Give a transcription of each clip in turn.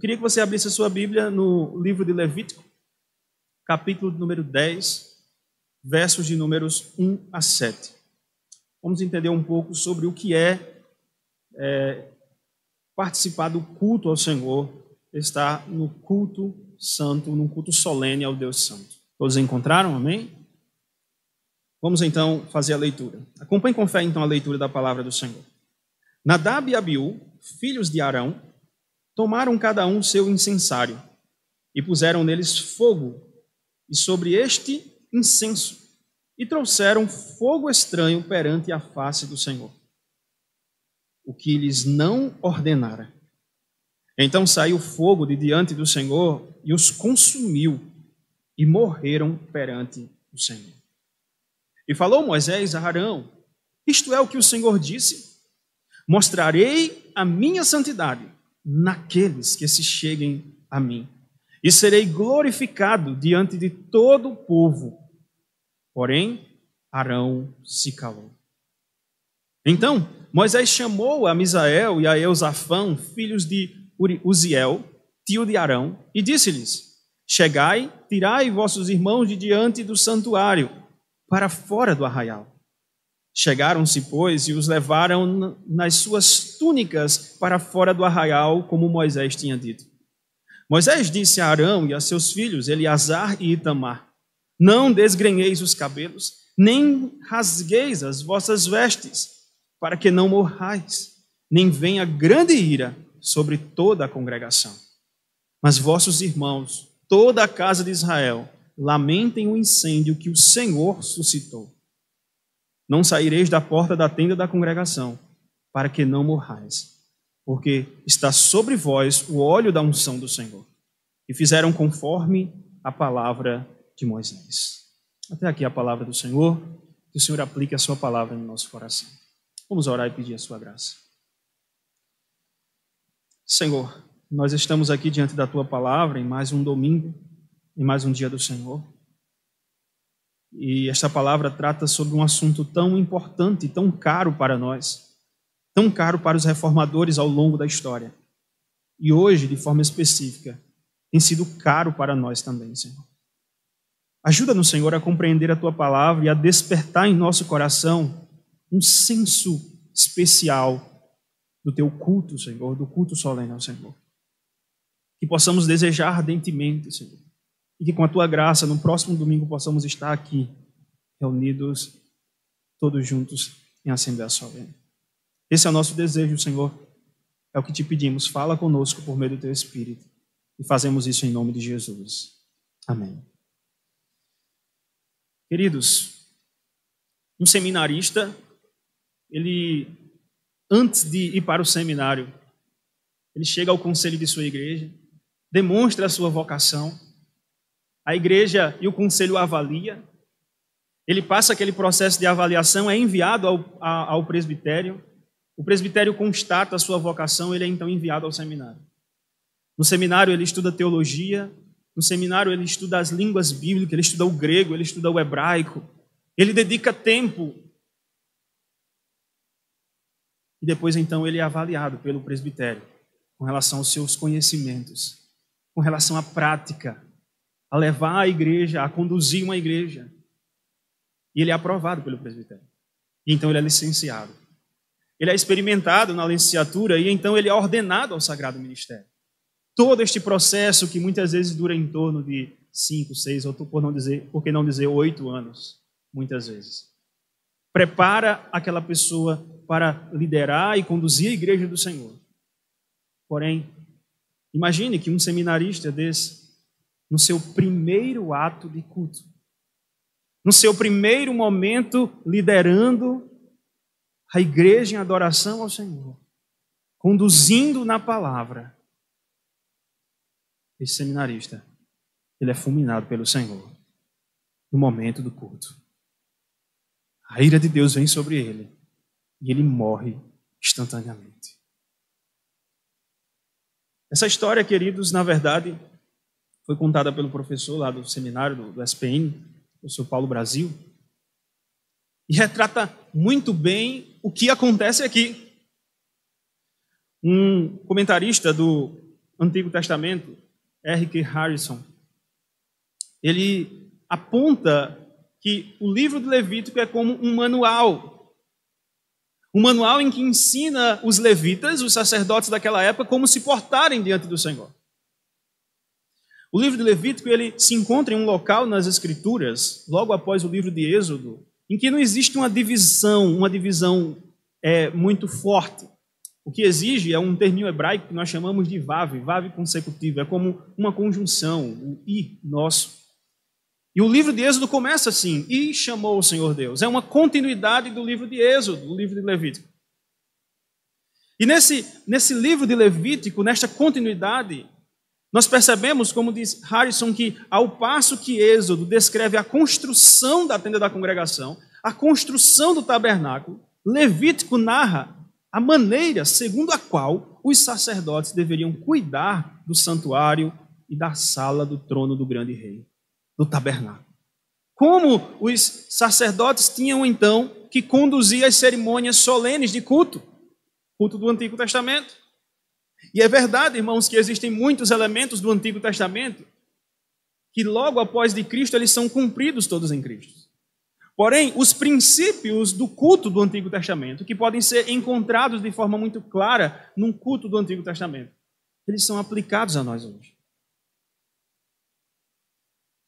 queria que você abrisse a sua Bíblia no livro de Levítico, capítulo número 10, versos de números 1 a 7. Vamos entender um pouco sobre o que é participar do culto ao Senhor, estar no culto santo, num culto solene ao Deus Santo. Todos encontraram? Amém? Vamos então fazer a leitura. Acompanhe com fé então a leitura da palavra do Senhor. Nadab e Abiú, filhos de Arão, tomaram cada um seu incensário e puseram neles fogo, e sobre este incenso, e trouxeram fogo estranho perante a face do Senhor, o que lhes não ordenara. Então saiu fogo de diante do Senhor e os consumiu, e morreram perante o Senhor. E falou Moisés a Arão: isto é o que o Senhor disse: mostrarei a minha santidade naqueles que se cheguem a mim, e serei glorificado diante de todo o povo. Porém, Arão se calou. Então Moisés chamou a Misael e a Eusafã, filhos de Uziel, tio de Arão, e disse-lhes: chegai, tirai vossos irmãos de diante do santuário, para fora do arraial. Chegaram-se, pois, e os levaram nas suas túnicas para fora do arraial, como Moisés tinha dito. Moisés disse a Arão e a seus filhos, Eleazar e Itamar: não desgrenheis os cabelos, nem rasgueis as vossas vestes, para que não morrais, nem venha grande ira sobre toda a congregação. Mas vossos irmãos, toda a casa de Israel, lamentem o incêndio que o Senhor suscitou. Não saireis da porta da tenda da congregação, para que não morrais, porque está sobre vós o óleo da unção do Senhor. E fizeram conforme a palavra de Moisés. Até aqui a palavra do Senhor, que o Senhor aplique a sua palavra no nosso coração. Vamos orar e pedir a sua graça. Senhor, nós estamos aqui diante da tua palavra em mais um domingo, em mais um dia do Senhor. E esta palavra trata sobre um assunto tão importante, tão caro para nós, tão caro para os reformadores ao longo da história. E hoje, de forma específica, tem sido caro para nós também, Senhor. Ajuda-nos, Senhor, a compreender a tua palavra e a despertar em nosso coração um senso especial do teu culto, Senhor, do culto solene ao Senhor. Que possamos desejar ardentemente, Senhor. E que com a tua graça, no próximo domingo, possamos estar aqui, reunidos, todos juntos, em Assembleia Solene. Esse é o nosso desejo, Senhor. É o que te pedimos. Fala conosco por meio do teu Espírito. E fazemos isso em nome de Jesus. Amém. Queridos, um seminarista, ele, antes de ir para o seminário, ele chega ao conselho de sua igreja, demonstra a sua vocação, a igreja e o conselho avalia, ele passa aquele processo de avaliação, é enviado ao presbitério, o presbitério constata a sua vocação, ele é então enviado ao seminário. No seminário ele estuda teologia, no seminário ele estuda as línguas bíblicas, ele estuda o grego, ele estuda o hebraico, ele dedica tempo. E depois então ele é avaliado pelo presbitério com relação aos seus conhecimentos, com relação à prática, a levar a igreja, a conduzir uma igreja. E ele é aprovado pelo presbitério. E então ele é licenciado. Ele é experimentado na licenciatura e então ele é ordenado ao sagrado ministério. Todo este processo que muitas vezes dura em torno de 5, 6, ou por que não dizer 8 anos, muitas vezes. Prepara aquela pessoa para liderar e conduzir a igreja do Senhor. Porém, imagine que um seminarista desse, no seu primeiro ato de culto, no seu primeiro momento liderando a igreja em adoração ao Senhor, conduzindo na palavra, esse seminarista, ele é fulminado pelo Senhor no momento do culto. A ira de Deus vem sobre ele e ele morre instantaneamente. Essa história, queridos, na verdade, foi contada pelo professor lá do seminário do SPN, o professor Paulo Brasil, e retrata muito bem o que acontece aqui. Um comentarista do Antigo Testamento, R.K. Harrison, ele aponta que o livro de Levítico é como um manual em que ensina os levitas, os sacerdotes daquela época, como se portarem diante do Senhor. O livro de Levítico ele se encontra em um local nas Escrituras, logo após o livro de Êxodo, em que não existe uma divisão muito forte. O que exige é um termo hebraico que nós chamamos de vav consecutivo, é como uma conjunção, o i nosso. E o livro de Êxodo começa assim, e chamou o Senhor Deus. É uma continuidade do livro de Êxodo, do livro de Levítico. E nesse livro de Levítico, nesta continuidade, nós percebemos, como diz Harrison, que ao passo que Êxodo descreve a construção da tenda da congregação, a construção do tabernáculo, Levítico narra a maneira segundo a qual os sacerdotes deveriam cuidar do santuário e da sala do trono do grande rei, do tabernáculo. Como os sacerdotes tinham então que conduzir as cerimônias solenes de culto do Antigo Testamento. E é verdade, irmãos, que existem muitos elementos do Antigo Testamento que logo após de Cristo eles são cumpridos todos em Cristo. Porém, os princípios do culto do Antigo Testamento, que podem ser encontrados de forma muito clara num culto do Antigo Testamento, eles são aplicados a nós hoje.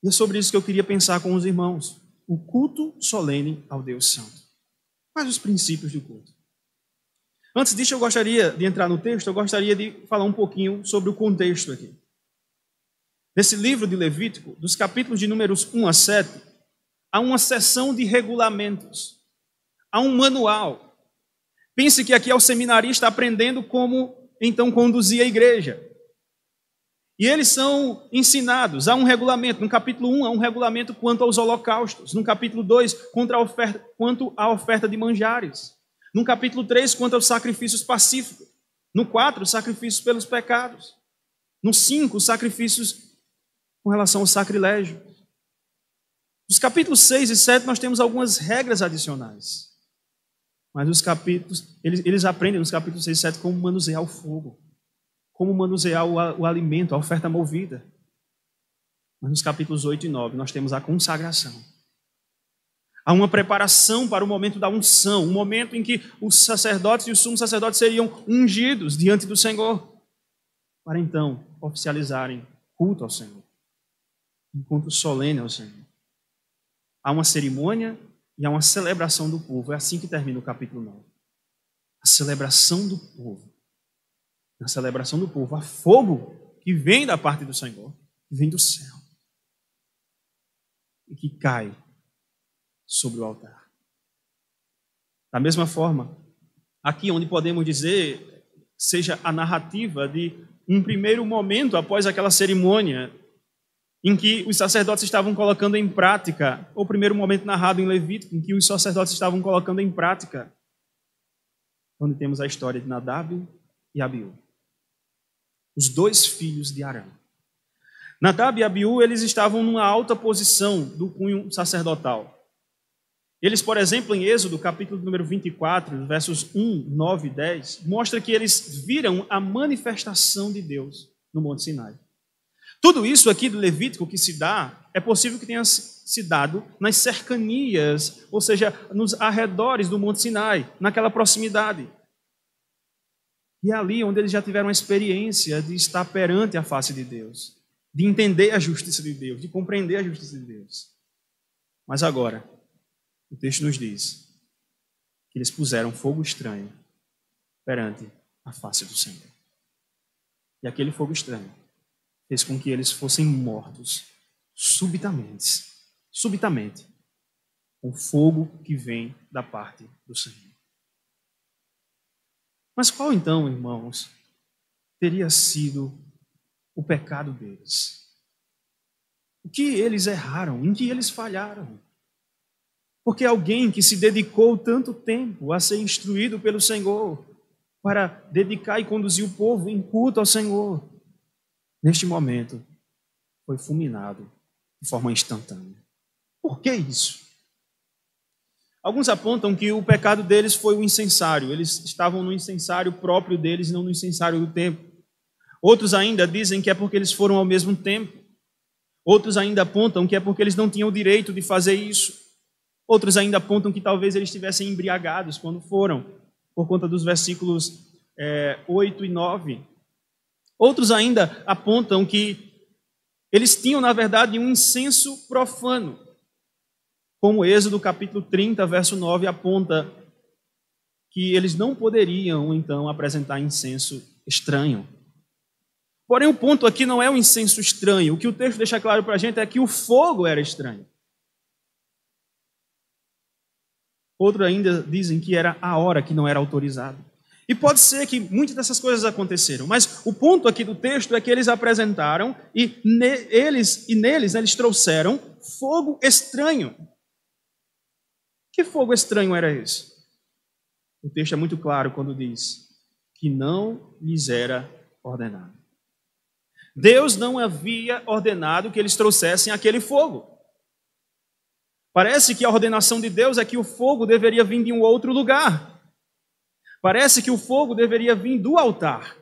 E é sobre isso que eu queria pensar com os irmãos. O culto solene ao Deus Santo. Quais os princípios do culto? Antes disso, eu gostaria de entrar no texto, eu gostaria de falar um pouquinho sobre o contexto aqui. Nesse livro de Levítico, dos capítulos de números 1 a 7, há uma seção de regulamentos, há um manual. Pense que aqui é o seminarista aprendendo como, então, conduzir a igreja. E eles são ensinados, há um regulamento. No capítulo 1, há um regulamento quanto aos holocaustos. No capítulo 2, quanto à oferta de manjares. No capítulo 3, quanto aos sacrifícios pacíficos. No 4, sacrifícios pelos pecados. No 5, sacrifícios com relação ao sacrilégio. Nos capítulos 6 e 7, nós temos algumas regras adicionais. Mas os capítulos, eles aprendem nos capítulos 6 e 7 como manusear o fogo, como manusear o alimento, a oferta movida. Mas nos capítulos 8 e 9, nós temos a consagração. Há uma preparação para o momento da unção, um momento em que os sacerdotes e os sumos sacerdotes seriam ungidos diante do Senhor, para então oficializarem culto ao Senhor, um culto solene ao Senhor. Há uma cerimônia e há uma celebração do povo. É assim que termina o capítulo 9. A celebração do povo. Na celebração do povo, há fogo que vem da parte do Senhor, que vem do céu e que cai sobre o altar. Da mesma forma, aqui onde podemos dizer, seja a narrativa de um primeiro momento após aquela cerimônia, em que os sacerdotes estavam colocando em prática, o primeiro momento narrado em Levítico, em que os sacerdotes estavam colocando em prática, onde temos a história de Nadab e Abiú, os dois filhos de Arão. Nadab e Abiú, eles estavam numa alta posição do cunho sacerdotal. Eles, por exemplo, em Êxodo, capítulo número 24, versos 1, 9 e 10, mostra que eles viram a manifestação de Deus no Monte Sinai. Tudo isso aqui do Levítico que se dá, é possível que tenha se dado nas cercanias, ou seja, nos arredores do Monte Sinai, naquela proximidade. E é ali onde eles já tiveram a experiência de estar perante a face de Deus, de entender a justiça de Deus, de compreender a justiça de Deus. Mas agora, o texto nos diz que eles puseram fogo estranho perante a face do Senhor. E aquele fogo estranho fez com que eles fossem mortos subitamente, com fogo que vem da parte do Senhor. Mas qual então, irmãos, teria sido o pecado deles? O que eles erraram? Em que eles falharam? Porque alguém que se dedicou tanto tempo a ser instruído pelo Senhor, para dedicar e conduzir o povo em culto ao Senhor, neste momento foi fulminado de forma instantânea. Por que isso? Alguns apontam que o pecado deles foi o incensário. Eles estavam no incensário próprio deles, não no incensário do templo. Outros ainda dizem que é porque eles foram ao mesmo tempo. Outros ainda apontam que é porque eles não tinham o direito de fazer isso. Outros ainda apontam que talvez eles estivessem embriagados quando foram, por conta dos versículos 8 e 9. Outros ainda apontam que eles tinham, na verdade, um incenso profano, como Êxodo capítulo 30, verso 9, aponta que eles não poderiam, então, apresentar incenso estranho. Porém, o ponto aqui não é o incenso estranho. O que o texto deixa claro para a gente é que o fogo era estranho. Outros ainda dizem que era a hora que não era autorizada. E pode ser que muitas dessas coisas aconteceram, mas o ponto aqui do texto é que eles apresentaram e neles eles trouxeram fogo estranho. Que fogo estranho era esse? O texto é muito claro quando diz que não lhes era ordenado. Deus não havia ordenado que eles trouxessem aquele fogo. Parece que a ordenação de Deus é que o fogo deveria vir de um outro lugar. Parece que o fogo deveria vir do altar.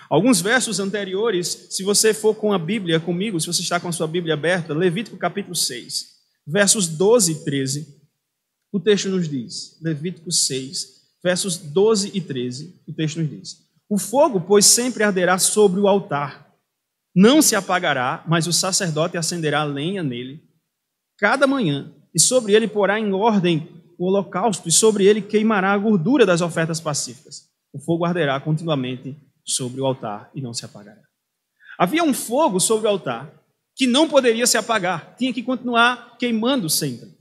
Alguns versos anteriores, se você for com a Bíblia comigo, se você está com a sua Bíblia aberta, Levítico capítulo 6, versos 12 e 13, o texto nos diz, Levítico 6, versos 12 e 13, o texto nos diz: o fogo, pois, sempre arderá sobre o altar, não se apagará, mas o sacerdote acenderá lenha nele cada manhã, e sobre ele porá em ordem o holocausto, e sobre ele queimará a gordura das ofertas pacíficas. O fogo arderá continuamente sobre o altar e não se apagará. Havia um fogo sobre o altar que não poderia se apagar, tinha que continuar queimando sempre.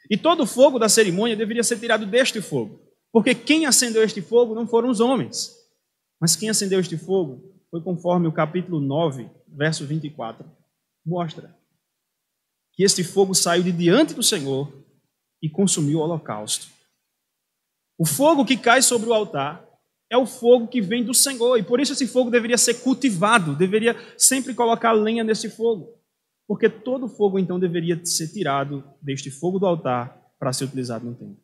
E todo o fogo da cerimônia deveria ser tirado deste fogo, porque quem acendeu este fogo não foram os homens, mas quem acendeu este fogo foi conforme o capítulo 9, verso 24, mostra que este fogo saiu de diante do Senhor e consumiu o holocausto. O fogo que cai sobre o altar é o fogo que vem do Senhor, e por isso esse fogo deveria ser cultivado, deveria sempre colocar lenha nesse fogo, porque todo fogo então deveria ser tirado deste fogo do altar para ser utilizado no templo.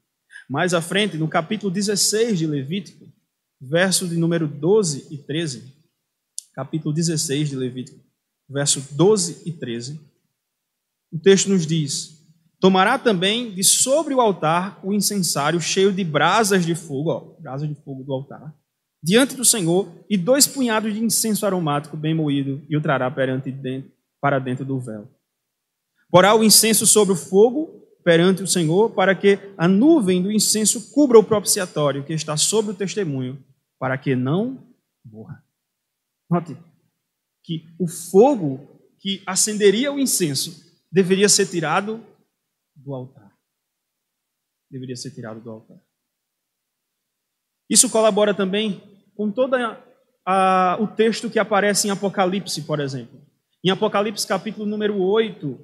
Mais à frente, no capítulo 16 de Levítico, verso de número 12 e 13, capítulo 16 de Levítico, verso 12 e 13, o texto nos diz: tomará também de sobre o altar o incensário cheio de brasas de fogo, brasas de fogo do altar, diante do Senhor, e 2 punhados de incenso aromático bem moído, e o trará para dentro do véu. Porá o incenso sobre o fogo perante o Senhor, para que a nuvem do incenso cubra o propiciatório que está sobre o testemunho, para que não morra. Note que o fogo que acenderia o incenso deveria ser tirado do altar. Deveria ser tirado do altar. Isso colabora também com todo o texto que aparece em Apocalipse, por exemplo. Em Apocalipse, capítulo número 8,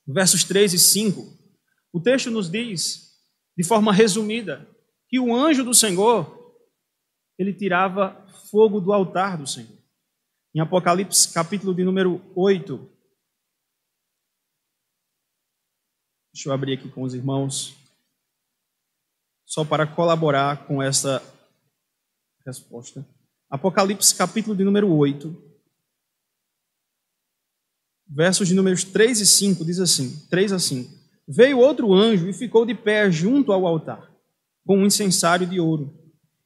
versos 3 e 5, o texto nos diz, de forma resumida, que o anjo do Senhor, ele tirava fogo do altar do Senhor. Em Apocalipse, capítulo de número 8, deixa eu abrir aqui com os irmãos, só para colaborar com essa resposta. Apocalipse, capítulo de número 8, versos de números 3 e 5, diz assim, 3 a 5. Veio outro anjo e ficou de pé junto ao altar, com um incensário de ouro,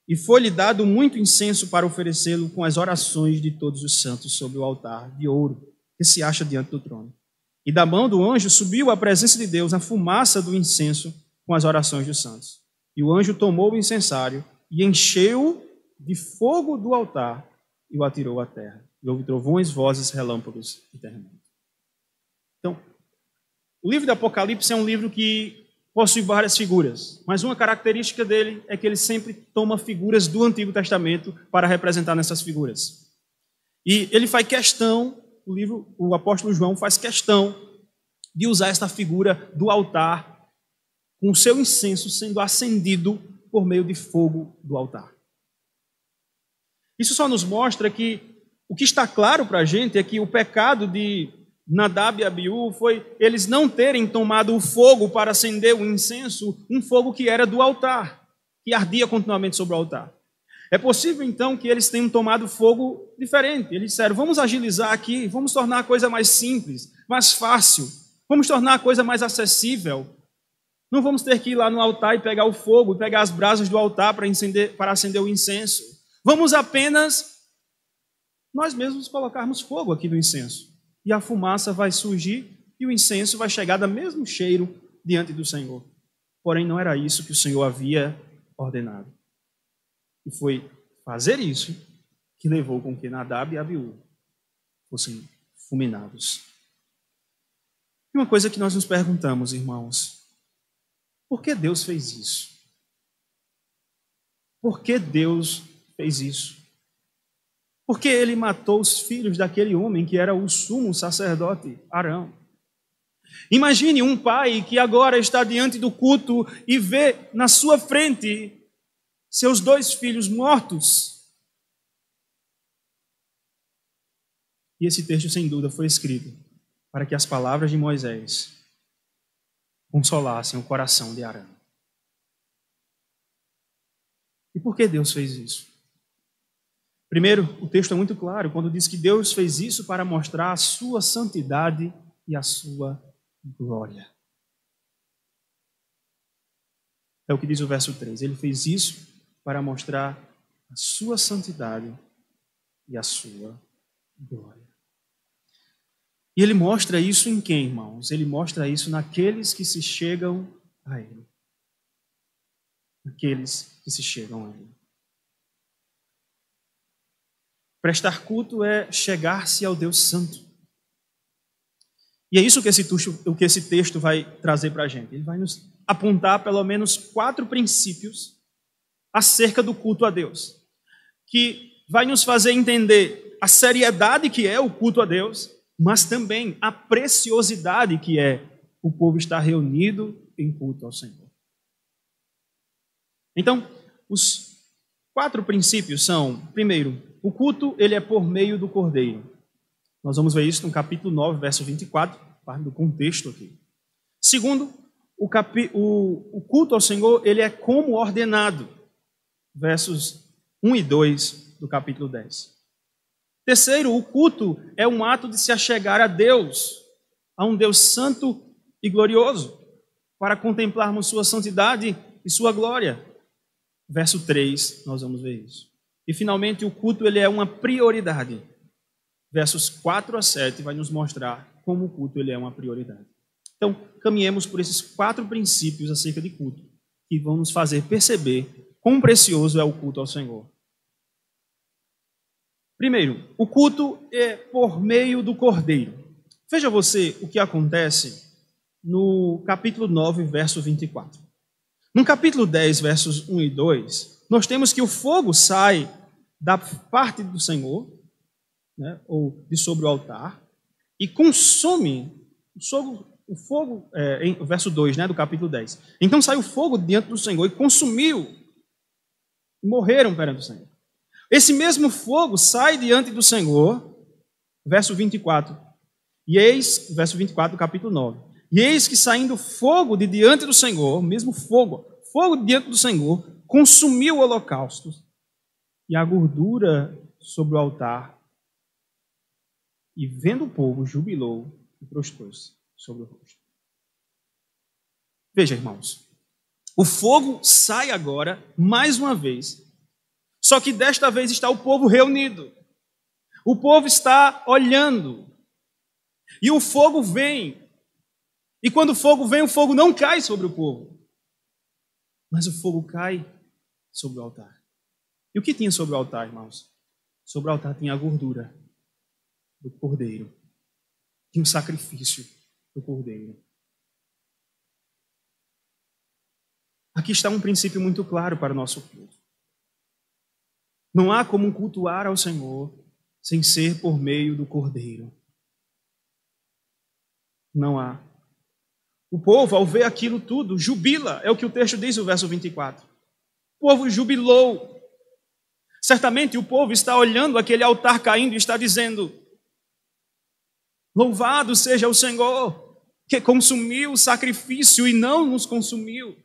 e foi-lhe dado muito incenso para oferecê-lo com as orações de todos os santos sobre o altar de ouro, que se acha diante do trono. E da mão do anjo subiu à presença de Deus a fumaça do incenso com as orações dos santos. E o anjo tomou o incensário e encheu de fogo do altar e o atirou à terra. E houve trovões, vozes, relâmpagos e terremotos. Então, o livro do Apocalipse é um livro que possui várias figuras, mas uma característica dele é que ele sempre toma figuras do Antigo Testamento para representar nessas figuras. E ele faz questão, o apóstolo João faz questão de usar esta figura do altar com o seu incenso sendo acendido por meio de fogo do altar. Isso só nos mostra que o que está claro para a gente é que o pecado de Nadab e Abiú foi eles não terem tomado o fogo para acender o incenso, um fogo que era do altar, que ardia continuamente sobre o altar. É possível, então, que eles tenham tomado fogo diferente. Eles disseram, vamos agilizar aqui, vamos tornar a coisa mais simples, mais fácil, vamos tornar a coisa mais acessível. Não vamos ter que ir lá no altar e pegar o fogo, pegar as brasas do altar para acender o incenso. Vamos apenas nós mesmos colocarmos fogo aqui no incenso. E a fumaça vai surgir e o incenso vai chegar do mesmo cheiro diante do Senhor. Porém, não era isso que o Senhor havia ordenado. E foi fazer isso que levou com que Nadab e Abiú fossem fulminados. E uma coisa que nós nos perguntamos, irmãos, por que Deus fez isso? Por que Deus fez isso? Por que ele matou os filhos daquele homem que era o sumo sacerdote, Arão? Imagine um pai que agora está diante do culto e vê na sua frente seus 2 filhos mortos. E esse texto, sem dúvida, foi escrito para que as palavras de Moisés consolassem o coração de Arão. E por que Deus fez isso? Primeiro, o texto é muito claro quando diz que Deus fez isso para mostrar a sua santidade e a sua glória. É o que diz o verso 3. Ele fez isso para mostrar a sua santidade e a sua glória. E ele mostra isso em quem, irmãos? Ele mostra isso naqueles que se chegam a ele. Naqueles que se chegam a ele. Prestar culto é chegar-se ao Deus Santo. E é isso que esse texto vai trazer para a gente. Ele vai nos apontar pelo menos 4 princípios acerca do culto a Deus, que vai nos fazer entender a seriedade que é o culto a Deus, mas também a preciosidade que é o povo estar reunido em culto ao Senhor. Então, os 4 princípios são, primeiro, o culto ele é por meio do Cordeiro. Nós vamos ver isso no capítulo 9, verso 24, parte do contexto aqui. Segundo, o culto ao Senhor ele é como ordenado, versos 1 e 2 do capítulo 10. Terceiro, o culto é um ato de se achegar a Deus, a um Deus santo e glorioso, para contemplarmos sua santidade e sua glória. Verso 3, nós vamos ver isso. E finalmente, o culto ele é uma prioridade. Versos 4 a 7 vai nos mostrar como o culto ele é uma prioridade. Então, caminhemos por esses 4 princípios acerca de culto, que vão nos fazer perceber quão precioso é o culto ao Senhor. Primeiro, o culto é por meio do Cordeiro. Veja você o que acontece no capítulo 9, verso 24. No capítulo 10, versos 1 e 2, nós temos que o fogo sai da parte do Senhor, né, ou de sobre o altar, e consome o fogo, em verso 2, né, do capítulo 10. Então saiu o fogo diante do Senhor e consumiu, e morreram perante o Senhor. Esse mesmo fogo sai diante do Senhor, verso 24, e eis, verso 24 do capítulo 9, e eis que saindo fogo de diante do Senhor, mesmo fogo diante do Senhor, consumiu holocaustos e a gordura sobre o altar, e vendo o povo, jubilou e prostrou-se sobre o rosto. Veja, irmãos, o fogo sai agora, mais uma vez, só que desta vez está o povo reunido. O povo está olhando. E o fogo vem. E quando o fogo vem, o fogo não cai sobre o povo. Mas o fogo cai sobre o altar. E o que tinha sobre o altar, irmãos? Sobre o altar tinha a gordura do cordeiro. Tinha o sacrifício do cordeiro. Aqui está um princípio muito claro para o nosso culto. Não há como cultuar ao Senhor sem ser por meio do Cordeiro. Não há. O povo, ao ver aquilo tudo, jubila. É o que o texto diz no verso 24. O povo jubilou. Certamente o povo está olhando aquele altar caindo e está dizendo: louvado seja o Senhor, que consumiu o sacrifício e não nos consumiu.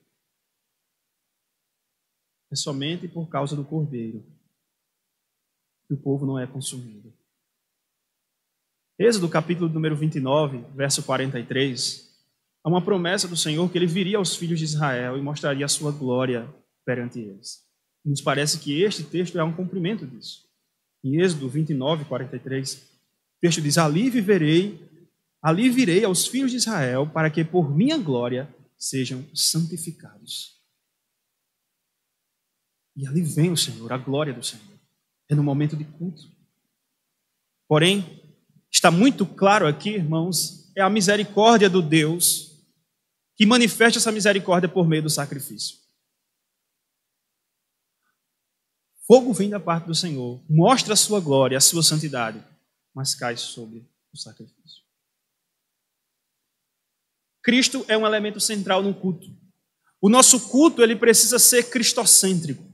É somente por causa do Cordeiro e o povo não é consumido. Êxodo capítulo número 29, verso 43, há uma promessa do Senhor que ele viria aos filhos de Israel e mostraria a sua glória perante eles. Nos parece que este texto é um cumprimento disso. Em Êxodo 29, 43, o texto diz: ali virei aos filhos de Israel para que por minha glória sejam santificados. E ali vem o Senhor, a glória do Senhor. É no momento de culto. Porém, está muito claro aqui, irmãos, é a misericórdia do Deus que manifesta essa misericórdia por meio do sacrifício. Fogo vem da parte do Senhor, mostra a sua glória, a sua santidade, mas cai sobre o sacrifício. Cristo é um elemento central no culto. O nosso culto, ele precisa ser cristocêntrico.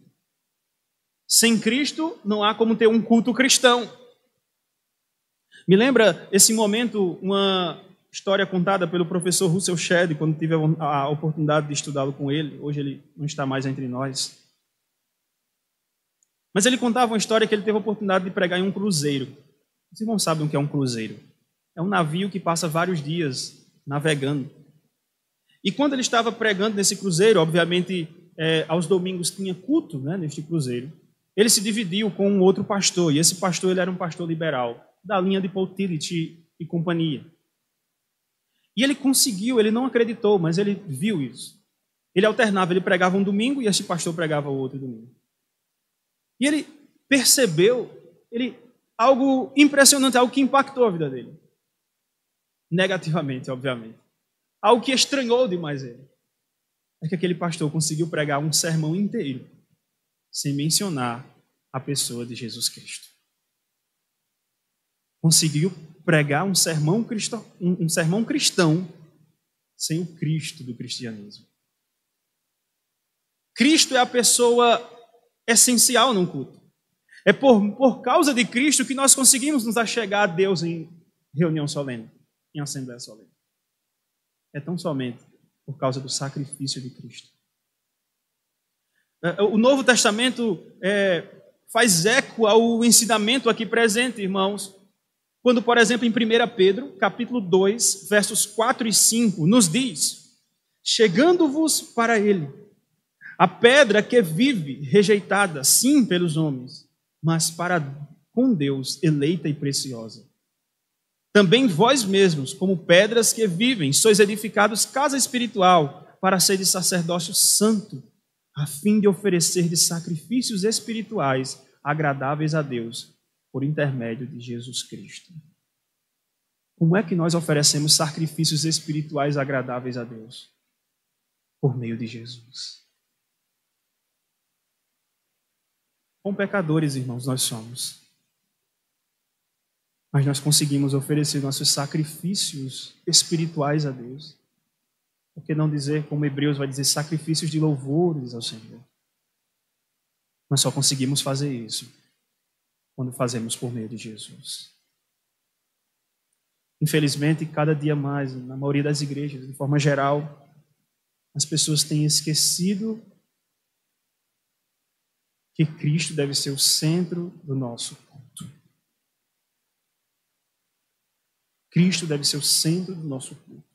Sem Cristo, não há como ter um culto cristão. Me lembra esse momento, uma história contada pelo professor Russell Shedd, quando tive a oportunidade de estudá-lo com ele. Hoje ele não está mais entre nós. Mas ele contava uma história que ele teve a oportunidade de pregar em um cruzeiro. Os irmãos sabem o que é um cruzeiro. É um navio que passa vários dias navegando. E quando ele estava pregando nesse cruzeiro, obviamente, aos domingos tinha culto, né, neste cruzeiro, ele se dividiu com um outro pastor, e esse pastor ele era um pastor liberal, da linha de Paul Tillich e companhia. E ele conseguiu, ele não acreditou, mas ele viu isso. Ele alternava, ele pregava um domingo e esse pastor pregava o outro domingo. E ele percebeu algo impressionante, algo que impactou a vida dele. Negativamente, obviamente. Algo que estranhou demais ele. É que aquele pastor conseguiu pregar um sermão inteiro, sem mencionar a pessoa de Jesus Cristo. Conseguiu pregar um sermão cristão sem o Cristo do cristianismo. Cristo é a pessoa essencial no culto. É por causa de Cristo que nós conseguimos nos achegar a Deus em reunião solene, em assembleia solene. É tão somente por causa do sacrifício de Cristo. O Novo Testamento faz eco ao ensinamento aqui presente, irmãos, quando, por exemplo, em 1 Pedro, capítulo 2, versos 4 e 5, nos diz: chegando-vos para ele, a pedra que vive, rejeitada, sim, pelos homens, mas com Deus, eleita e preciosa. Também vós mesmos, como pedras que vivem, sois edificados casa espiritual, para seres sacerdócio santo, a fim de oferecer de sacrifícios espirituais agradáveis a Deus, por intermédio de Jesus Cristo. Como é que nós oferecemos sacrifícios espirituais agradáveis a Deus? Por meio de Jesus. Quão pecadores, irmãos, nós somos. Mas nós conseguimos oferecer nossos sacrifícios espirituais a Deus. Por que não dizer, como Hebreus vai dizer, sacrifícios de louvores ao Senhor? Nós só conseguimos fazer isso quando fazemos por meio de Jesus. Infelizmente, cada dia mais, na maioria das igrejas, de forma geral, as pessoas têm esquecido que Cristo deve ser o centro do nosso culto. Cristo deve ser o centro do nosso culto.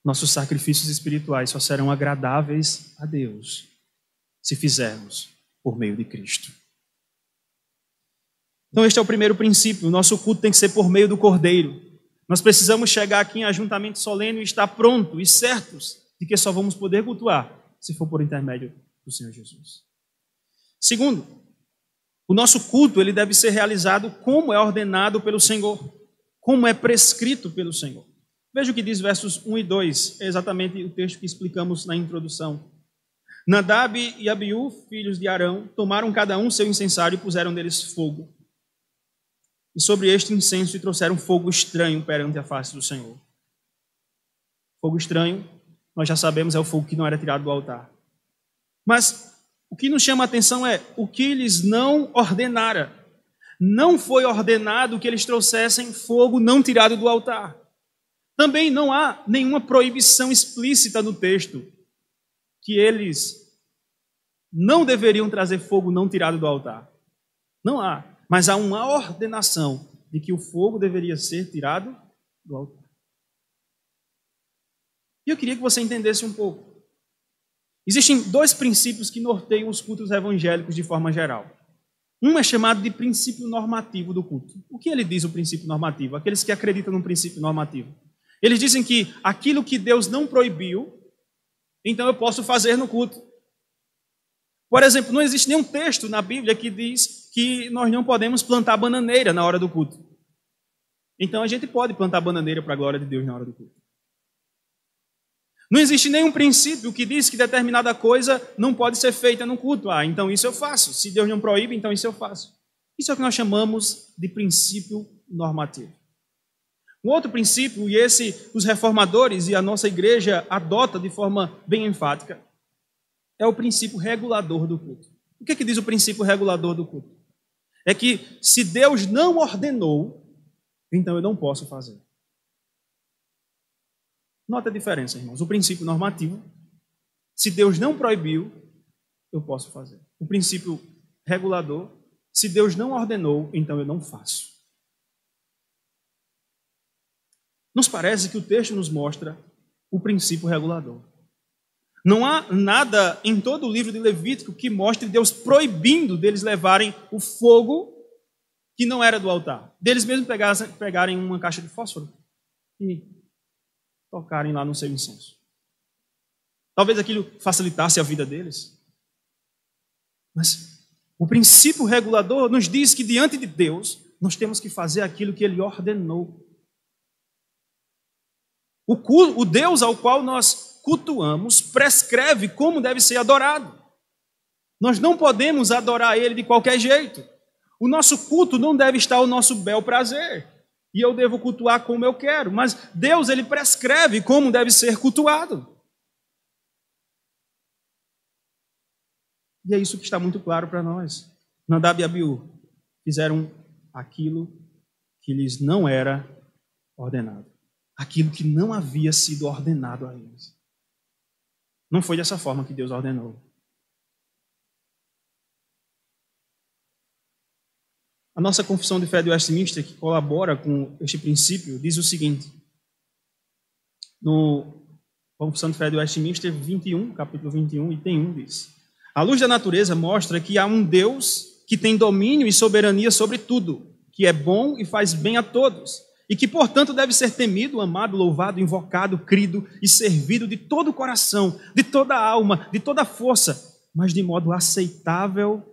Nossos sacrifícios espirituais só serão agradáveis a Deus se fizermos por meio de Cristo. Então este é o primeiro princípio. O nosso culto tem que ser por meio do Cordeiro. Nós precisamos chegar aqui em ajuntamento solene e estar prontos e certos de que só vamos poder cultuar se for por intermédio do Senhor Jesus. Segundo, o nosso culto ele deve ser realizado como é ordenado pelo Senhor, como é prescrito pelo Senhor. Veja o que diz versos 1 e 2, é exatamente o texto que explicamos na introdução. Nadab e Abiú, filhos de Arão, tomaram cada um seu incensário e puseram neles fogo. E sobre este incenso trouxeram fogo estranho perante a face do Senhor. Fogo estranho, nós já sabemos, é o fogo que não era tirado do altar. Mas o que nos chama a atenção é o que eles não ordenaram. Não foi ordenado que eles trouxessem fogo não tirado do altar. Também não há nenhuma proibição explícita no texto que eles não deveriam trazer fogo não tirado do altar. Não há. Mas há uma ordenação de que o fogo deveria ser tirado do altar. E eu queria que você entendesse um pouco. Existem dois princípios que norteiam os cultos evangélicos de forma geral. Um é chamado de princípio normativo do culto. O que ele diz, o princípio normativo? Aqueles que acreditam no princípio normativo. Eles dizem que aquilo que Deus não proibiu, então eu posso fazer no culto. Por exemplo, não existe nenhum texto na Bíblia que diz que nós não podemos plantar bananeira na hora do culto. Então a gente pode plantar bananeira para a glória de Deus na hora do culto. Não existe nenhum princípio que diz que determinada coisa não pode ser feita no culto. Ah, então isso eu faço. Se Deus não proíbe, então isso eu faço. Isso é o que nós chamamos de princípio normativo. Um outro princípio, e esse os reformadores e a nossa igreja adota de forma bem enfática, é o princípio regulador do culto. O que diz o princípio regulador do culto? É que se Deus não ordenou, então eu não posso fazer. Nota a diferença, irmãos. O princípio normativo, se Deus não proibiu, eu posso fazer. O princípio regulador, se Deus não ordenou, então eu não faço. Nos parece que o texto nos mostra o princípio regulador. Não há nada em todo o livro de Levítico que mostre Deus proibindo deles levarem o fogo que não era do altar. Deles mesmos pegarem uma caixa de fósforo e tocarem lá no seu incenso. Talvez aquilo facilitasse a vida deles. Mas o princípio regulador nos diz que diante de Deus nós temos que fazer aquilo que Ele ordenou. O Deus ao qual nós cultuamos prescreve como deve ser adorado. Nós não podemos adorar Ele de qualquer jeito. O nosso culto não deve estar ao nosso bel prazer. E eu devo cultuar como eu quero. Mas Deus, Ele prescreve como deve ser cultuado. E é isso que está muito claro para nós. Nadab e Abiú fizeram aquilo que lhes não era ordenado. Aquilo que não havia sido ordenado a eles. Não foi dessa forma que Deus ordenou. A nossa Confissão de Fé de Westminster, que colabora com este princípio, diz o seguinte. No Confissão de Fé de Westminster 21, capítulo 21, item 1, diz: a luz da natureza mostra que há um Deus que tem domínio e soberania sobre tudo, que é bom e faz bem a todos, e que, portanto, deve ser temido, amado, louvado, invocado, crido e servido de todo o coração, de toda a alma, de toda a força, mas de modo aceitável.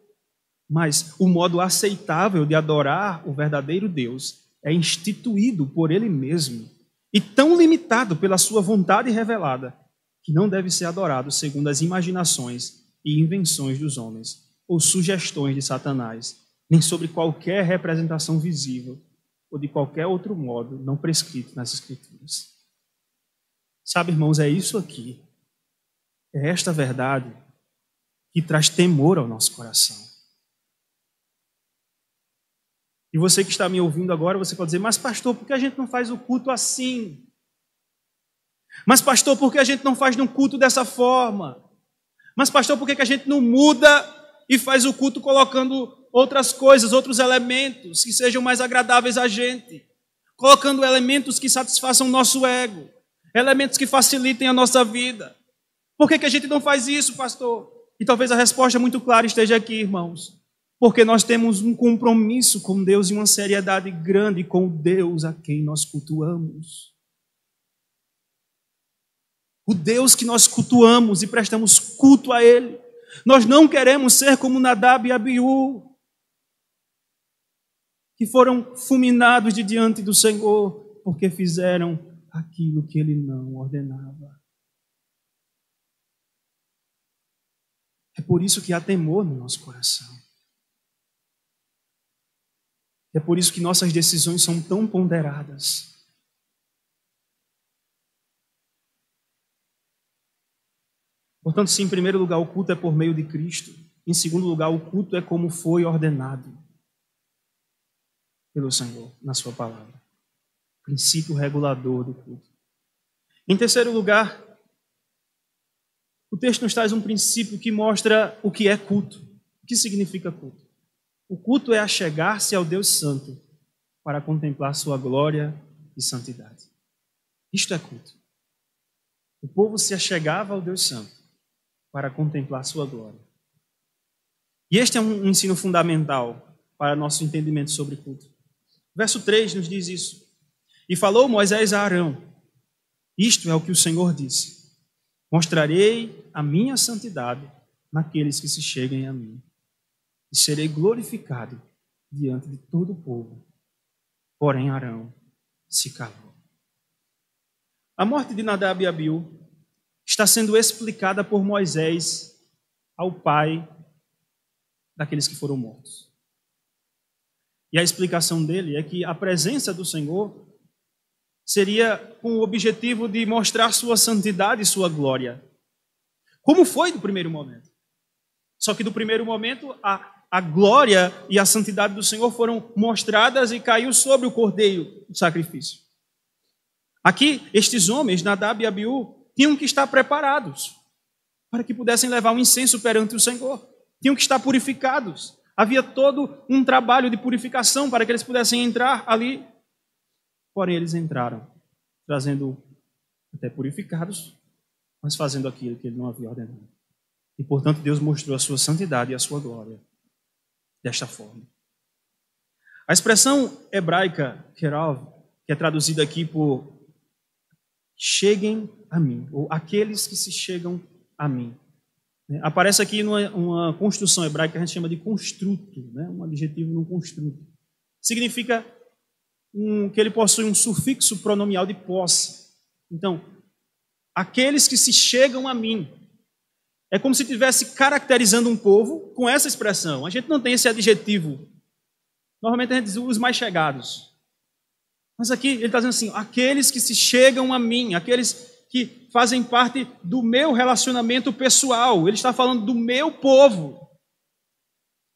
Mas o modo aceitável de adorar o verdadeiro Deus é instituído por Ele mesmo e tão limitado pela sua vontade revelada que não deve ser adorado segundo as imaginações e invenções dos homens ou sugestões de Satanás, nem sobre qualquer representação visível ou de qualquer outro modo não prescrito nas Escrituras. Sabe, irmãos, é isso aqui, é esta verdade que traz temor ao nosso coração. E você que está me ouvindo agora, você pode dizer, mas pastor, por que a gente não faz o culto assim? Mas pastor, por que a gente não faz um culto dessa forma? Mas pastor, por que a gente não muda e faz o culto colocando outras coisas, outros elementos que sejam mais agradáveis a gente? Colocando elementos que satisfaçam o nosso ego, elementos que facilitem a nossa vida. Por que a gente não faz isso, pastor? E talvez a resposta muito clara esteja aqui, irmãos. Porque nós temos um compromisso com Deus e uma seriedade grande com o Deus a quem nós cultuamos. O Deus que nós cultuamos e prestamos culto a Ele. Nós não queremos ser como Nadab e Abiú, que foram fulminados de diante do Senhor, porque fizeram aquilo que Ele não ordenava. É por isso que há temor no nosso coração. É por isso que nossas decisões são tão ponderadas. Portanto, se em primeiro lugar o culto é por meio de Cristo, em segundo lugar o culto é como foi ordenado pelo Senhor na sua palavra. Princípio regulador do culto. Em terceiro lugar, o texto nos traz um princípio que mostra o que é culto. O que significa culto? O culto é achegar-se ao Deus Santo para contemplar sua glória e santidade. Isto é culto. O povo se achegava ao Deus Santo para contemplar sua glória. E este é um ensino fundamental para nosso entendimento sobre culto. Verso 3 nos diz isso. E falou Moisés a Arão: isto é o que o Senhor disse: mostrarei a minha santidade naqueles que se cheguem a mim, e serei glorificado diante de todo o povo. Porém Arão se calou. A morte de Nadab e Abiú está sendo explicada por Moisés ao pai daqueles que foram mortos. E a explicação dele é que a presença do Senhor seria com o objetivo de mostrar sua santidade e sua glória. Como foi do primeiro momento. Só que do primeiro momento, a glória e a santidade do Senhor foram mostradas e caiu sobre o cordeiro do sacrifício. Aqui, estes homens, Nadab e Abiú, tinham que estar preparados para que pudessem levar um incenso perante o Senhor. Tinham que estar purificados. Havia todo um trabalho de purificação para que eles pudessem entrar ali. Porém, eles entraram, trazendo até purificados, mas fazendo aquilo que ele não havia ordenado. E, portanto, Deus mostrou a sua santidade e a sua glória desta forma. A expressão hebraica, kerov, que é traduzida aqui por cheguem a mim, ou aqueles que se chegam a mim. Aparece aqui numa construção hebraica que a gente chama de construto, né? Um adjetivo num construto. Significa que ele possui um sufixo pronomial de posse. Então, aqueles que se chegam a mim. É como se estivesse caracterizando um povo com essa expressão. A gente não tem esse adjetivo. Normalmente a gente diz os mais chegados. Mas aqui ele está dizendo assim, aqueles que se chegam a mim, aqueles que fazem parte do meu relacionamento pessoal. Ele está falando do meu povo.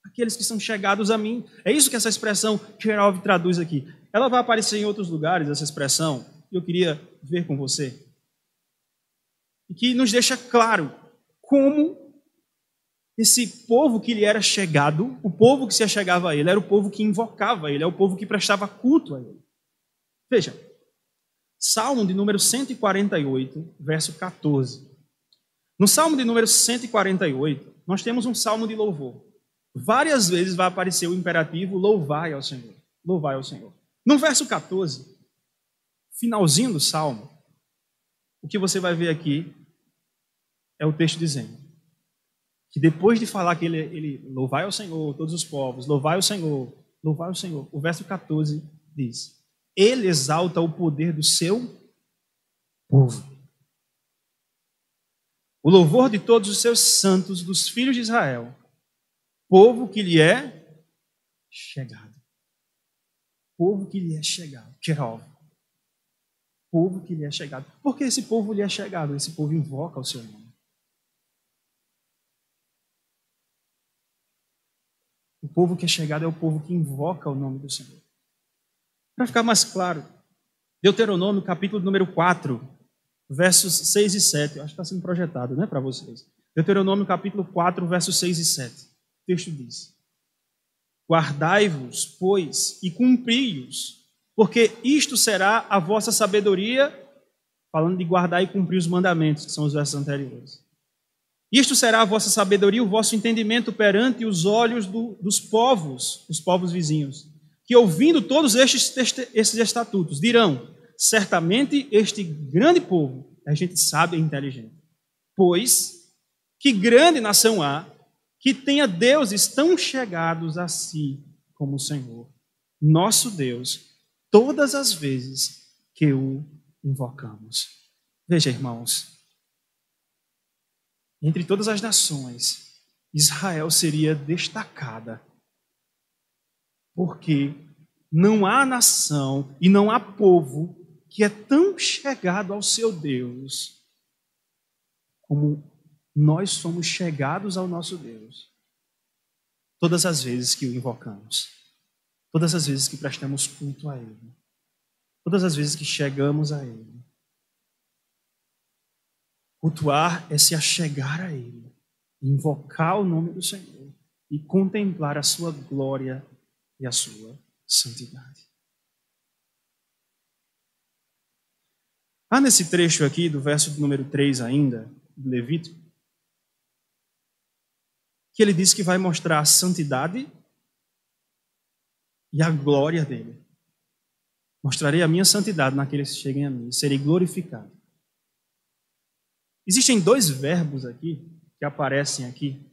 Aqueles que são chegados a mim. É isso que essa expressão Kerov traduz aqui. Ela vai aparecer em outros lugares, essa expressão, e eu queria ver com você. E que nos deixa claro como esse povo que lhe era chegado, o povo que se achegava a ele, era o povo que invocava ele, é o povo que prestava culto a ele. Veja, Salmo de número 148, verso 14. No Salmo de número 148, nós temos um salmo de louvor. Várias vezes vai aparecer o imperativo louvai ao Senhor. Louvai ao Senhor. No verso 14, finalzinho do salmo, o que você vai ver aqui é o texto dizendo que depois de falar que ele louvai ao Senhor, todos os povos, louvai ao Senhor, o verso 14 diz: ele exalta o poder do seu povo. O louvor de todos os seus santos, dos filhos de Israel, povo que lhe é chegado. Povo que lhe é chegado. Kerov. Povo que lhe é chegado. Por que esse povo lhe é chegado? Esse povo invoca o seu nome. O povo que é chegado é o povo que invoca o nome do Senhor. Para ficar mais claro, Deuteronômio, capítulo número 4, versos 6 e 7. Eu acho que está sendo projetado, né, para vocês. Deuteronômio, capítulo 4, versos 6 e 7. O texto diz: guardai-vos, pois, e cumpri-os, porque isto será a vossa sabedoria, falando de guardar e cumprir os mandamentos, que são os versos anteriores. Isto será a vossa sabedoria, o vosso entendimento perante os olhos dos povos, os povos vizinhos, que ouvindo todos esses estatutos, dirão: certamente este grande povo é gente sábia e inteligente. Pois, que grande nação há, que tenha deuses tão chegados a si como o Senhor, nosso Deus, todas as vezes que o invocamos. Veja, irmãos, entre todas as nações, Israel seria destacada, porque não há nação e não há povo que é tão chegado ao seu Deus como nós somos chegados ao nosso Deus todas as vezes que o invocamos, todas as vezes que prestamos culto a Ele, todas as vezes que chegamos a Ele. Cultuar é se achegar a Ele, invocar o nome do Senhor e contemplar a sua glória e a sua santidade. Há nesse trecho aqui, do verso de número 3 ainda, de Levítico, que ele diz que vai mostrar a santidade e a glória dele. Mostrarei a minha santidade naqueles que cheguem a mim, e serei glorificado. Existem dois verbos aqui, que aparecem aqui,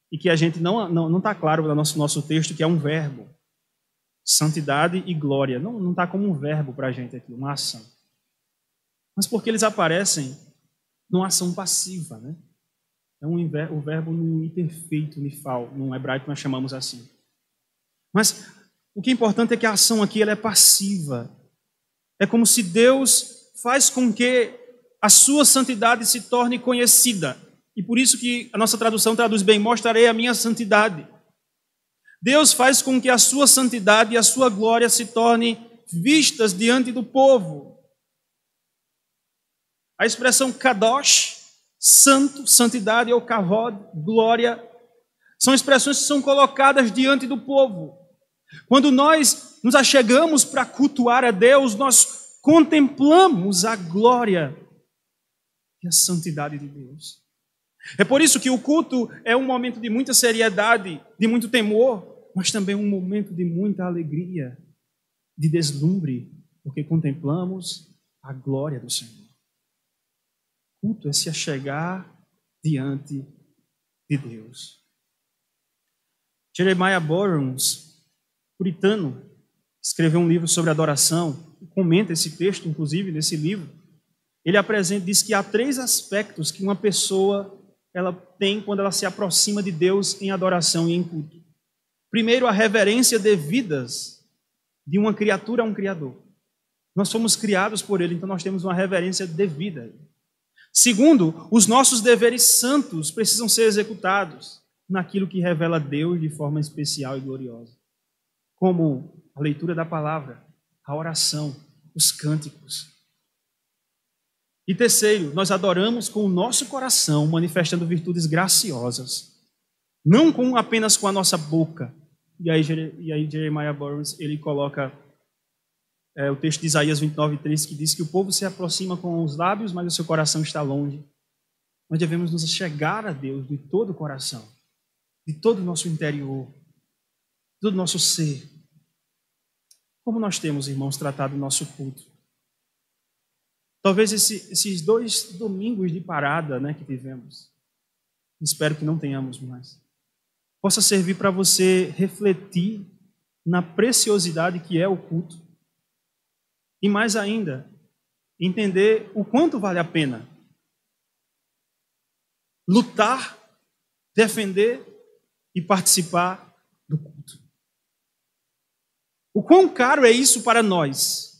e que a gente não está claro no nosso texto que é um verbo. Santidade e glória. Não está como um verbo para a gente aqui, uma ação. Mas porque eles aparecem numa ação passiva, né? É o verbo no imperfeito, nifal, no hebraico nós chamamos assim. Mas o que é importante é que a ação aqui ela é passiva. É como se Deus faz com que a sua santidade se torne conhecida. E por isso que a nossa tradução traduz bem, mostrarei a minha santidade. Deus faz com que a sua santidade e a sua glória se tornem vistas diante do povo. A expressão kadosh, santo, santidade, ou kavod, glória, são expressões que são colocadas diante do povo. Quando nós nos achegamos para cultuar a Deus, nós contemplamos a glória e a santidade de Deus. É por isso que o culto é um momento de muita seriedade, de muito temor, mas também um momento de muita alegria, de deslumbre, porque contemplamos a glória do Senhor. Culto é se achegar diante de Deus. Jeremiah Burroughs, puritano, escreveu um livro sobre adoração, comenta esse texto, inclusive, nesse livro. Ele diz que há 3 aspectos que uma pessoa ela tem quando ela se aproxima de Deus em adoração e em culto. Primeiro, a reverência devidas de uma criatura a um Criador. Nós somos criados por Ele, então nós temos uma reverência devida a Ele. Segundo, os nossos deveres santos precisam ser executados naquilo que revela Deus de forma especial e gloriosa, como a leitura da palavra, a oração, os cânticos. E terceiro, nós adoramos com o nosso coração, manifestando virtudes graciosas, não apenas com a nossa boca. E aí Jeremiah Burroughs, ele coloca o texto de Isaías 29:3, que diz que o povo se aproxima com os lábios, mas o seu coração está longe. Nós devemos nos chegar a Deus de todo o coração, de todo o nosso interior, de todo o nosso ser. Como nós temos, irmãos, tratado o nosso culto? Talvez esses 2 domingos de parada, né, que tivemos, espero que não tenhamos mais, possa servir para você refletir na preciosidade que é o culto. E mais ainda, entender o quanto vale a pena lutar, defender e participar do culto. O quão caro é isso para nós?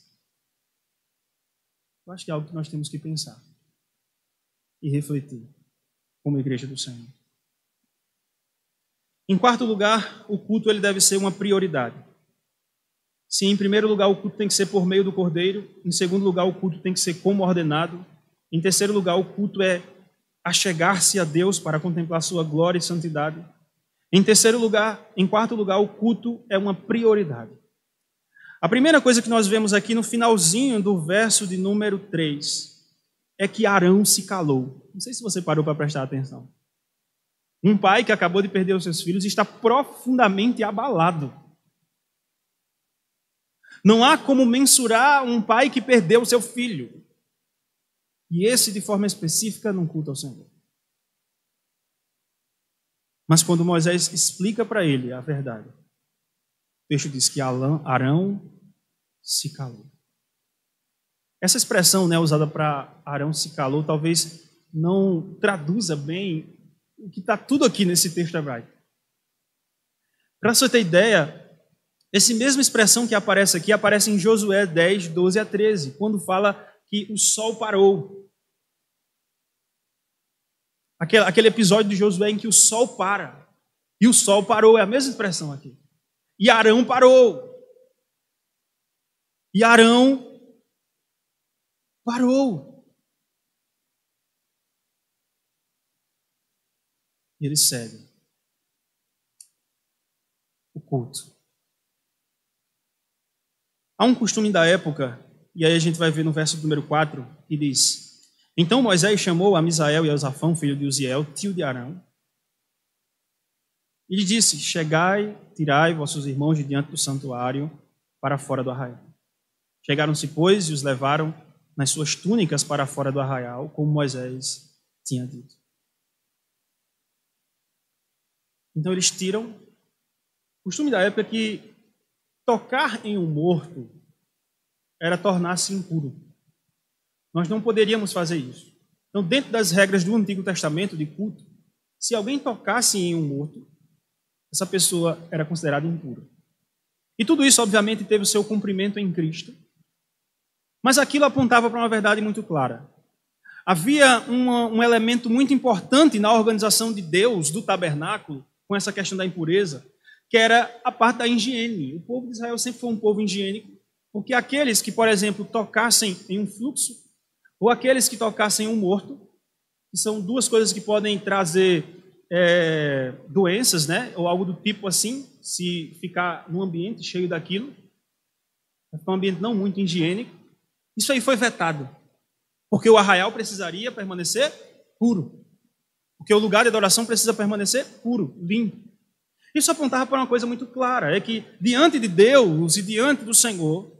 Eu acho que é algo que nós temos que pensar e refletir como igreja do Senhor. Em quarto lugar, o culto ele deve ser uma prioridade. Se em primeiro lugar o culto tem que ser por meio do Cordeiro, em segundo lugar o culto tem que ser como ordenado, em terceiro lugar o culto é achegar-se a Deus para contemplar sua glória e santidade. Em quarto lugar, o culto é uma prioridade. A primeira coisa que nós vemos aqui no finalzinho do verso de número 3 é que Arão se calou. Não sei se você parou para prestar atenção. Um pai que acabou de perder os seus filhos está profundamente abalado. Não há como mensurar um pai que perdeu o seu filho. E esse, de forma específica, num culto ao Senhor. Mas quando Moisés explica para ele a verdade, o texto diz que Arão se calou. Essa expressão, né, usada para Arão se calou, talvez não traduza bem o que está tudo aqui nesse texto hebraico. Para você ter ideia, essa mesma expressão que aparece aqui, aparece em Josué 10, 12 a 13, quando fala que o sol parou. Aquele episódio de Josué em que o sol para. E o sol parou, é a mesma expressão aqui. E Arão parou. E Arão parou. E eles seguem o culto. Há um costume da época, e aí a gente vai ver no verso número 4, que diz: Então Moisés chamou a Misael e a Zafão, filho de Uziel, tio de Arão, e lhe disse: Chegai, tirai vossos irmãos de diante do santuário para fora do arraial. Chegaram-se, pois, e os levaram nas suas túnicas para fora do arraial, como Moisés tinha dito. Então eles tiram. O costume da época é que tocar em um morto era tornar-se impuro. Nós não poderíamos fazer isso. Então, dentro das regras do Antigo Testamento de culto, se alguém tocasse em um morto, essa pessoa era considerada impura. E tudo isso, obviamente, teve o seu cumprimento em Cristo. Mas aquilo apontava para uma verdade muito clara. Havia um elemento muito importante na organização de Deus, do tabernáculo, com essa questão da impureza, que era a parte da higiene. O povo de Israel sempre foi um povo higiênico, porque aqueles que, por exemplo, tocassem em um fluxo, ou aqueles que tocassem em um morto, que são duas coisas que podem trazer doenças, né? Ou algo do tipo assim, se ficar num ambiente cheio daquilo, um ambiente não muito higiênico, isso aí foi vetado, porque o arraial precisaria permanecer puro, porque o lugar de adoração precisa permanecer puro, limpo. Isso apontava para uma coisa muito clara, é que diante de Deus e diante do Senhor,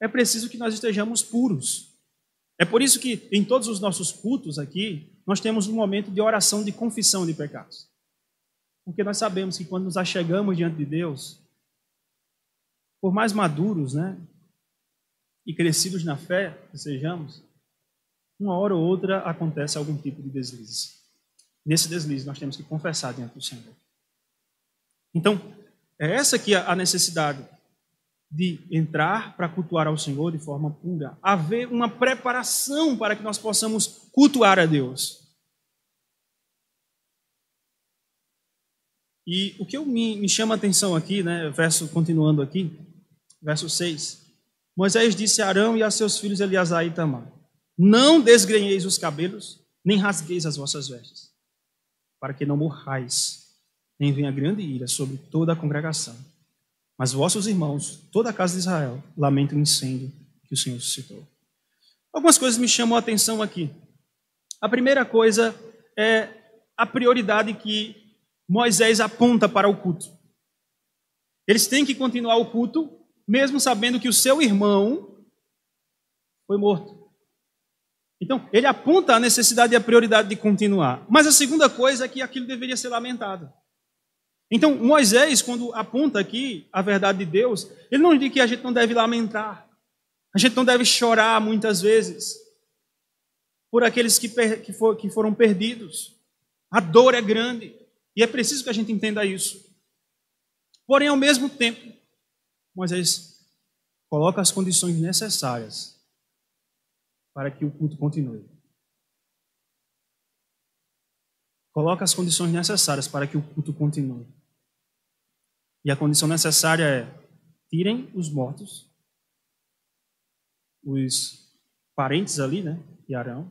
é preciso que nós estejamos puros. É por isso que em todos os nossos cultos aqui, nós temos um momento de oração de confissão de pecados. Porque nós sabemos que quando nos achegamos diante de Deus, por mais maduros, né, e crescidos na fé que sejamos, uma hora ou outra acontece algum tipo de deslize. Nesse deslize nós temos que confessar diante do Senhor. Então, é essa aqui a necessidade de entrar para cultuar ao Senhor de forma pura. Haver uma preparação para que nós possamos cultuar a Deus. E o que me chama a atenção aqui, né, continuando aqui, verso 6. Moisés disse a Arão e a seus filhos Eleazar e Itamar: Não desgrenheis os cabelos, nem rasgueis as vossas vestes, para que não morrais, nem venha grande ira sobre toda a congregação. Mas vossos irmãos, toda a casa de Israel, lamentam o incêndio que o Senhor suscitou. Algumas coisas me chamam a atenção aqui. A primeira coisa é a prioridade que Moisés aponta para o culto. Eles têm que continuar o culto, mesmo sabendo que o seu irmão foi morto. Então, ele aponta a necessidade e a prioridade de continuar. Mas a segunda coisa é que aquilo deveria ser lamentado. Então, Moisés, quando aponta aqui a verdade de Deus, ele não diz que a gente não deve lamentar, a gente não deve chorar muitas vezes por aqueles que foram perdidos. A dor é grande e é preciso que a gente entenda isso. Porém, ao mesmo tempo, Moisés coloca as condições necessárias para que o culto continue. Coloca as condições necessárias para que o culto continue. E a condição necessária é: tirem os mortos, os parentes ali, né, de Arão,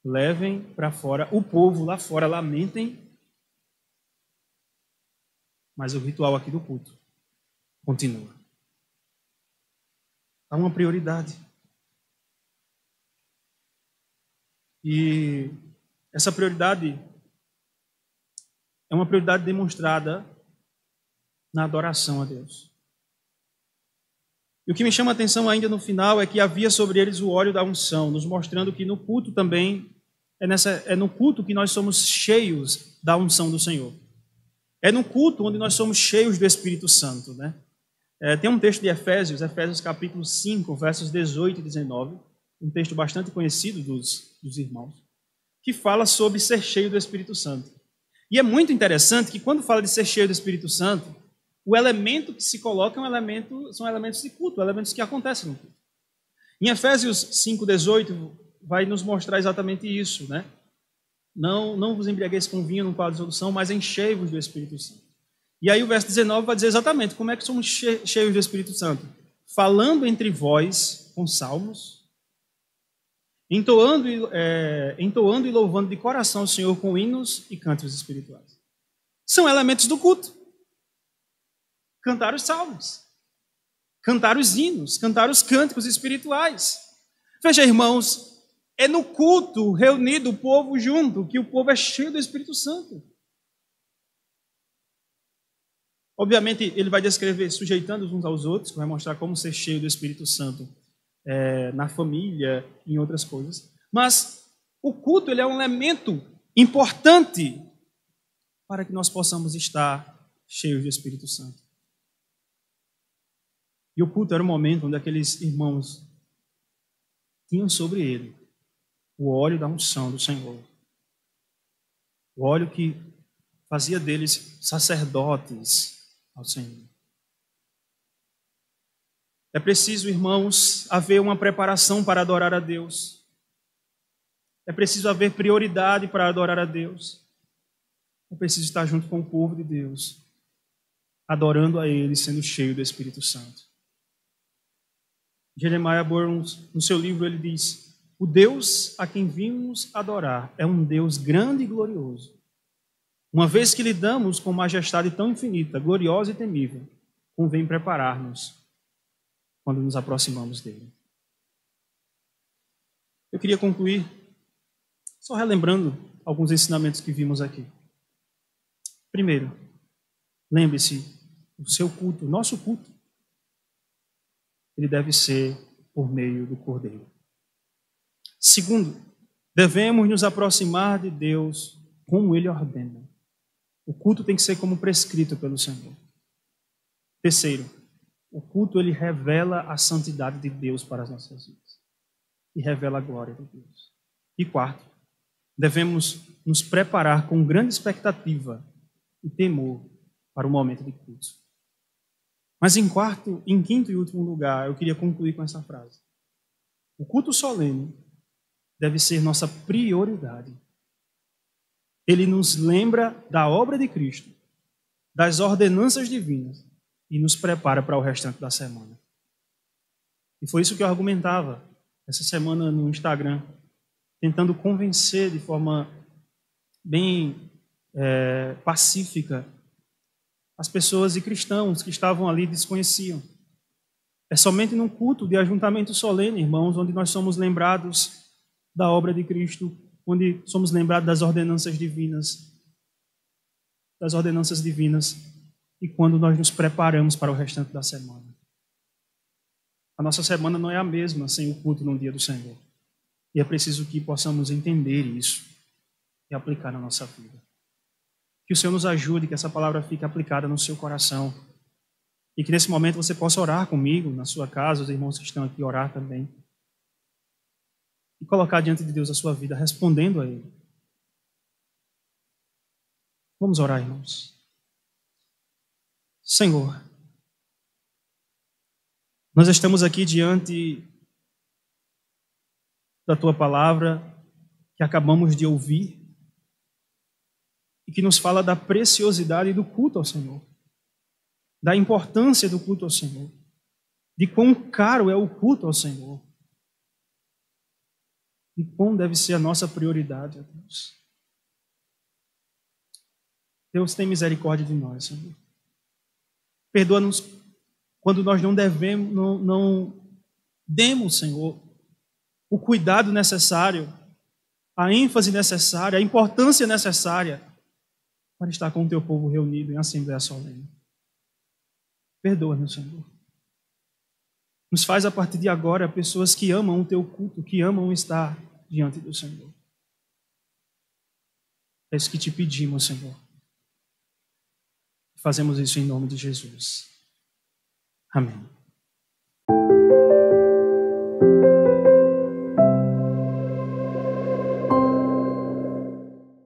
levem para fora, o povo lá fora lamentem, mas o ritual aqui do culto continua. Há uma prioridade. E essa prioridade é uma prioridade demonstrada na adoração a Deus. E o que me chama a atenção ainda no final é que havia sobre eles o óleo da unção, nos mostrando que no culto também, é no culto que nós somos cheios da unção do Senhor. É no culto onde nós somos cheios do Espírito Santo, né? Tem um texto de Efésios capítulo 5, versos 18 e 19, um texto bastante conhecido dos irmãos, que fala sobre ser cheio do Espírito Santo. E é muito interessante que quando fala de ser cheio do Espírito Santo, o elemento que se coloca são elementos de culto, elementos que acontecem no culto. Em Efésios 5,18 vai nos mostrar exatamente isso, né? Não vos embriagueis com vinho no qual há dissolução, mas enchei-vos do Espírito Santo. E aí o verso 19 vai dizer exatamente como é que somos cheios do Espírito Santo. Falando entre vós com salmos, entoando e louvando de coração o Senhor com hinos e cânticos espirituais. São elementos do culto. Cantar os salmos, cantar os hinos, cantar os cânticos espirituais. Veja, irmãos, é no culto reunido o povo junto que o povo é cheio do Espírito Santo. Obviamente, ele vai descrever sujeitando uns aos outros, vai mostrar como ser cheio do Espírito Santo na família e em outras coisas. Mas o culto ele é um elemento importante para que nós possamos estar cheios do Espírito Santo. E o culto era o momento onde aqueles irmãos tinham sobre ele o óleo da unção do Senhor. O óleo que fazia deles sacerdotes ao Senhor. É preciso, irmãos, haver uma preparação para adorar a Deus. É preciso haver prioridade para adorar a Deus. É preciso estar junto com o povo de Deus, adorando a Ele, sendo cheio do Espírito Santo. Jeremiah Burns, no seu livro, ele diz: o Deus a quem vimos adorar é um Deus grande e glorioso. Uma vez que lidamos com majestade tão infinita, gloriosa e temível, convém preparar-nos quando nos aproximamos dele. Eu queria concluir só relembrando alguns ensinamentos que vimos aqui. Primeiro, lembre-se, o seu culto, o nosso culto, ele deve ser por meio do Cordeiro. Segundo, devemos nos aproximar de Deus como Ele ordena. O culto tem que ser como prescrito pelo Senhor. Terceiro, o culto ele revela a santidade de Deus para as nossas vidas e revela a glória de Deus. E quarto, devemos nos preparar com grande expectativa e temor para o momento de culto. Mas em quinto e último lugar, eu queria concluir com essa frase. O culto solene deve ser nossa prioridade. Ele nos lembra da obra de Cristo, das ordenanças divinas e nos prepara para o restante da semana. E foi isso que eu argumentava essa semana no Instagram, tentando convencer de forma bem pacífica as pessoas e cristãos que estavam ali desconheciam. É somente num culto de ajuntamento solene, irmãos, onde nós somos lembrados da obra de Cristo, onde somos lembrados das ordenanças divinas, e quando nós nos preparamos para o restante da semana. A nossa semana não é a mesma sem o culto no dia do Senhor. E é preciso que possamos entender isso e aplicar na nossa vida. Que o Senhor nos ajude, que essa palavra fique aplicada no seu coração. E que nesse momento você possa orar comigo, na sua casa, os irmãos que estão aqui orar também. E colocar diante de Deus a sua vida, respondendo a Ele. Vamos orar, irmãos. Senhor, nós estamos aqui diante da Tua palavra que acabamos de ouvir e que nos fala da preciosidade do culto ao Senhor, da importância do culto ao Senhor, de quão caro é o culto ao Senhor, e quão deve ser a nossa prioridade a Deus. Deus tem misericórdia de nós, Senhor. Perdoa-nos quando nós não demos, Senhor, o cuidado necessário, a ênfase necessária, a importância necessária para estar com o Teu povo reunido em assembleia solene. Perdoa-nos, Senhor. Nos faz a partir de agora pessoas que amam o Teu culto, que amam estar diante do Senhor. É isso que te pedimos, Senhor. Fazemos isso em nome de Jesus. Amém.